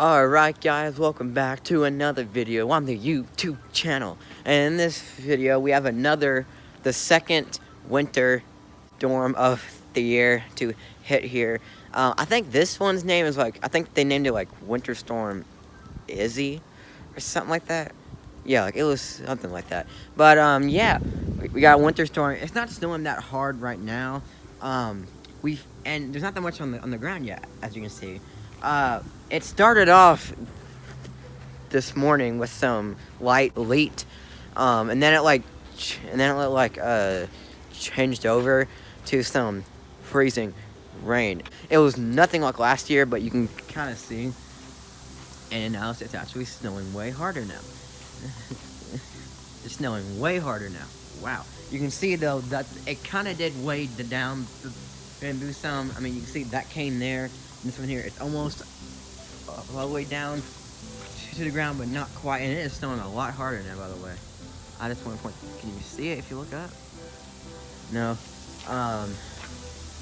Alright guys, welcome back to another video on the YouTube channel. And in this video we have the second winter storm of the year to hit here. I think this one's name is I think they named it Winter Storm Izzy or something like that. Yeah, it was something like that. But yeah, we got Winter Storm. It's not snowing that hard right now. And there's not that much on the ground yet, as you can see. It started off this morning with some light sleet, and then it changed over to some freezing rain. It was nothing like last year, but you can kind of see, and now it's actually snowing way harder now. It's snowing way harder now. Wow. You can see though that it kind of did weigh down the bamboo some. I mean, you can see that came there. This one here, it's almost all the way down to the ground, but not quite. And it is snowing a lot harder now, by the way. I just want to point. Can you see it if you look up? No.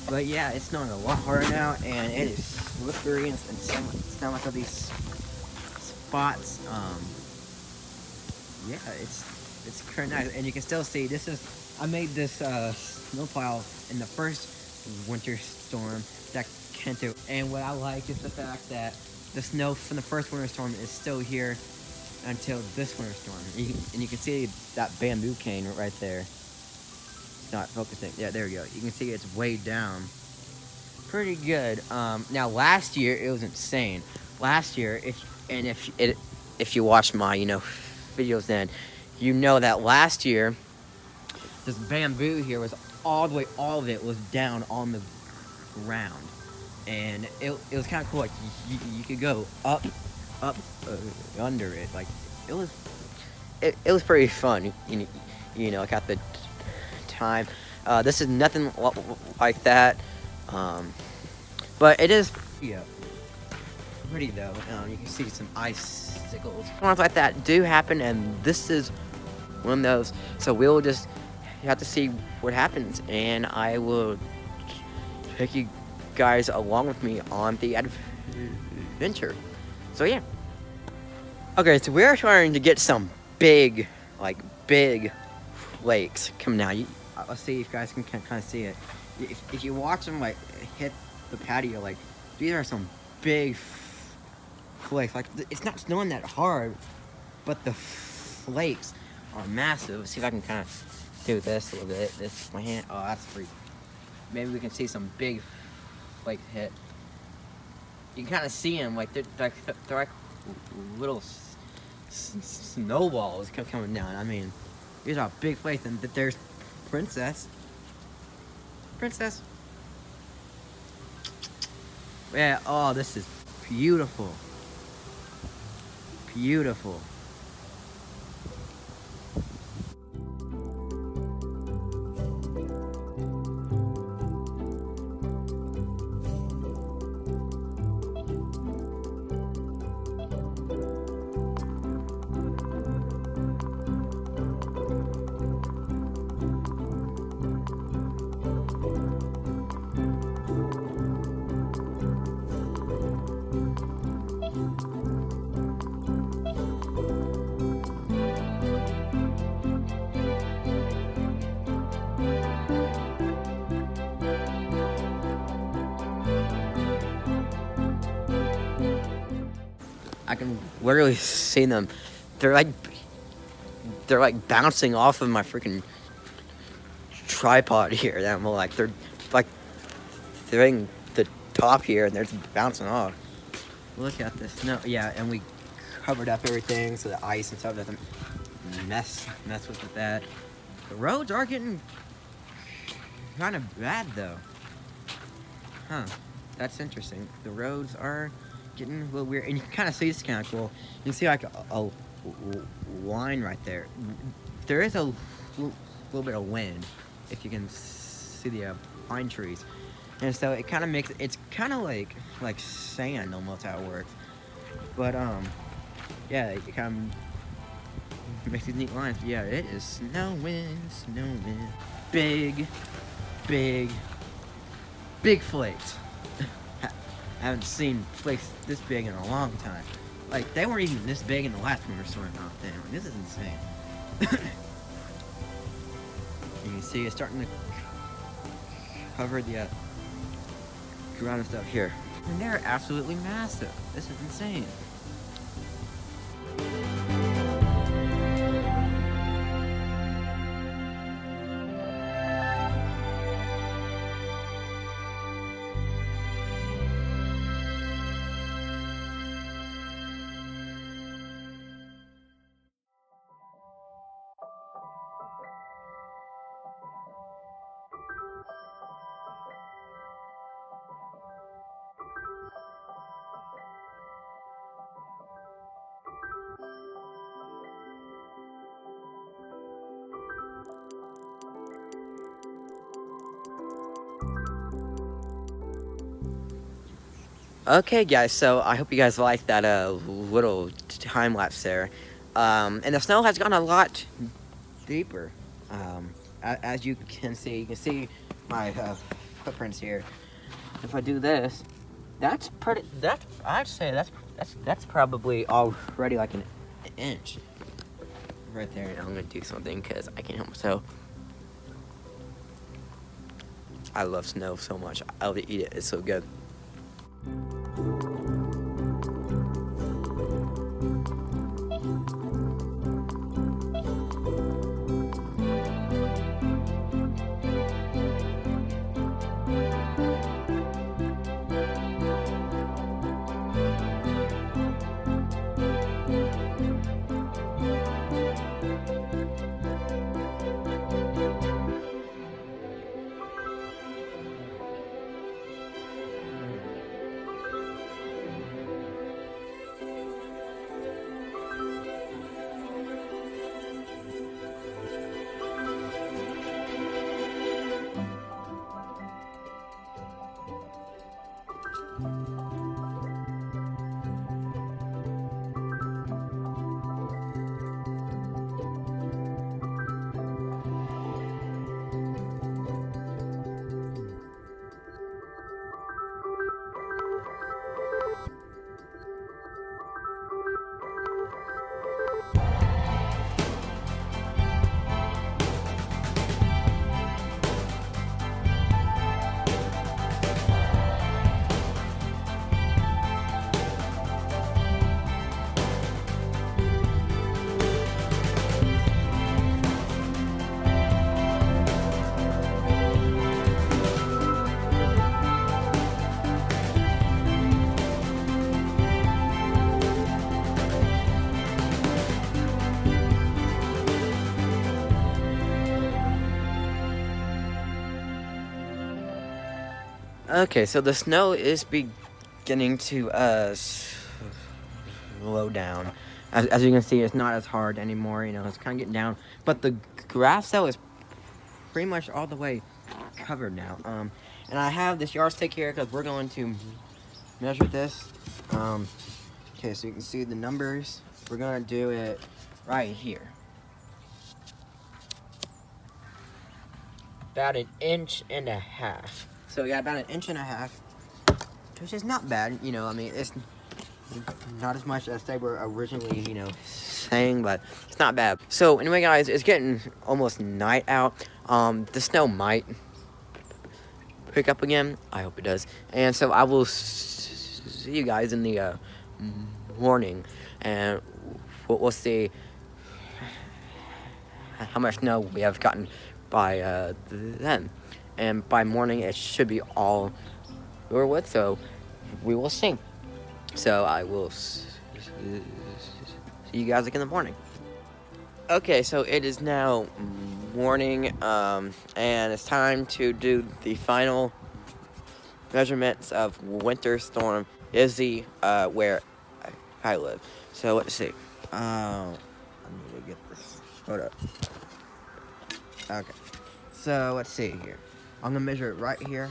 But yeah, it's snowing a lot harder now, and it is slippery and it's not like all these spots. Yeah, it's pretty nice, and you can still see I made this snow pile in the first winter storm that came through, and what I like is the fact that the snow from the first winter storm is still here until this winter storm. And you can see that bamboo cane right there. It's not focusing. Yeah, there we go. You can see it's way down. Pretty good. Now last year it was insane. Last year, if you watch my videos then, you know that last year this bamboo here was all of it was down on the ground. And it was kind of cool. Like you could go up, under it. Like it was pretty fun. Like at the time. This is nothing like that. But it is pretty though. You can see some icicles. Ones like that do happen, and this is one of those. So we'll just have to see what happens, and I will take you guys along with me on the adventure. So yeah. Okay, so we're trying to get some big lakes coming out. Let's see if you guys can kind of see it. If you watch them hit the patio, these are some big flakes. It's not snowing that hard, but the flakes are massive. Let's see if I can kind of do this a little bit. This is my hand. Oh, that's free. Maybe we can see some big flakes hit. You can kind of see them. They're like little snowballs coming down. I mean, these are big flakes, and there's Princess. Yeah. Oh, this is beautiful. Beautiful. I can literally see them. They're like bouncing off of my freaking tripod here. They're in the top here, and they're just bouncing off. Look at this. No, yeah, and we covered up everything so the ice and stuff doesn't mess with that. The roads are getting kind of bad though. Huh? That's interesting. The roads are getting a little weird, and you can kind of see it's kind of cool. You can see a line right there. There is a little bit of wind, if you can see the pine trees, and so it kind of makes it's kind of like sand almost how it works. But yeah, it kind of makes these neat lines. But yeah, it is snowing, big flakes. I haven't seen flakes this big in a long time. Like, they weren't even this big in the last winter storm out there. Like, this is insane. You can see it's starting to cover the ground and stuff here. And they're absolutely massive. This is insane. Okay, guys, so I hope you guys liked that little time lapse there. And the snow has gotten a lot deeper. As you can see my footprints here. If I do this, I'd say that's probably already like an inch right there. And I'm gonna do something because I can't help myself. I love snow so much. I'll eat it. It's so good. Okay, so the snow is beginning to slow down. As you can see, it's not as hard anymore. You know, it's kind of getting down. But the grass though is pretty much all the way covered now. And I have this yardstick here because we're going to measure this. Okay, so you can see the numbers. We're gonna do it right here. About 1.5 inches. So we got about 1.5 inches, which is not bad. You know, I mean, it's not as much as they were originally, you know, saying, but it's not bad. So anyway, guys, it's getting almost night out. The snow might pick up again. I hope it does. And so I will see you guys in the morning, and we'll see how much snow we have gotten by then. And by morning, it should be all over with, so we will see. So I will see you guys again in the morning. Okay, so it is now morning, and it's time to do the final measurements of Winter Storm Izzy, where I live. So let's see. I need to get this. Hold up. Okay. So let's see here. I'm gonna measure it right here.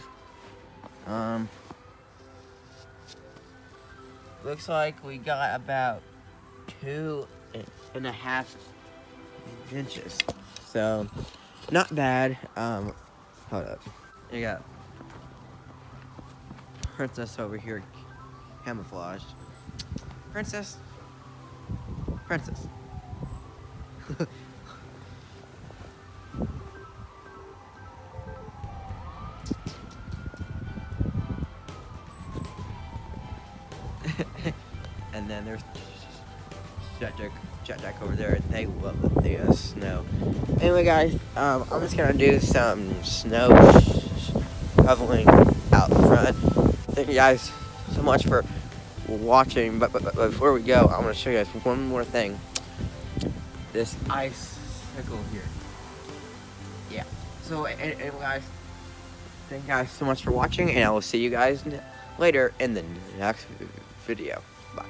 Looks like we got about 2.5 inches. So not bad. Hold up. You got Princess over here camouflaged. Princess. Princess. And then there's Jack over there, and they love the snow. Anyway, guys, I'm just gonna do some snow shoveling out front. Thank you guys so much for watching. But before we go, I'm gonna show you guys one more thing. This icicle here. Yeah. So, anyway, guys, thank you guys so much for watching, and I will see you guys later in the next video. Bye.